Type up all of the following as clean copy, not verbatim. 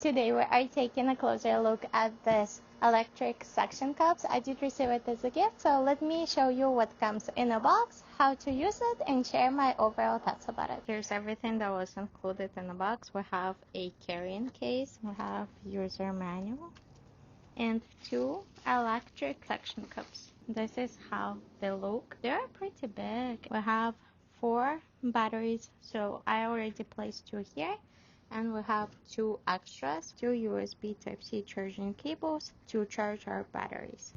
Today we are taking a closer look at this electric suction cups. I did receive it as a gift, so let me show you what comes in a box, how to use it, and share my overall thoughts about it. Here's everything that was included in the box. We have a carrying case, we have user manual, and 2 electric suction cups. This is how they look. They're pretty big. We have 4 batteries, so I already placed 2 here. And we have 2 extras, 2 USB Type-C charging cables to charge our batteries.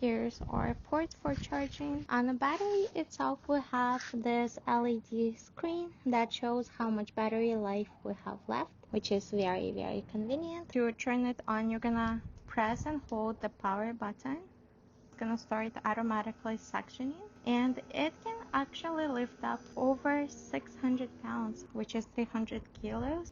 Here's our port for charging. On the battery itself, we have this LED screen that shows how much battery life we have left, which is very, very convenient. To turn it on, you're gonna press and hold the power button. It's gonna start automatically suctioning, and it can actually lift up over 600 pounds, which is 300 kilos.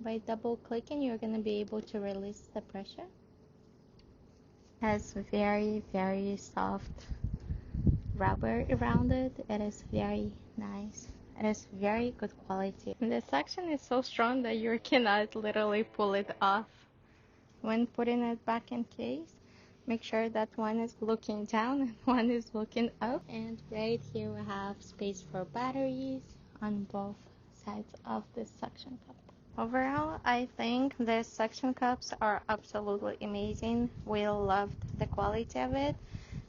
By double clicking, you're gonna be able to release the pressure. It has very, very soft rubber around it. It is very nice. It is very good quality. The suction is so strong that you cannot literally pull it off. When putting it back in case, make sure that one is looking down and one is looking up. And right here we have space for batteries on both sides of this suction cup. Overall, I think these suction cups are absolutely amazing. We loved the quality of it.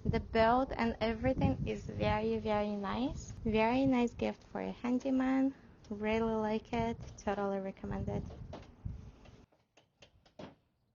The build and everything is very, very nice. Very nice gift for a handyman. Really like it. Totally recommend it.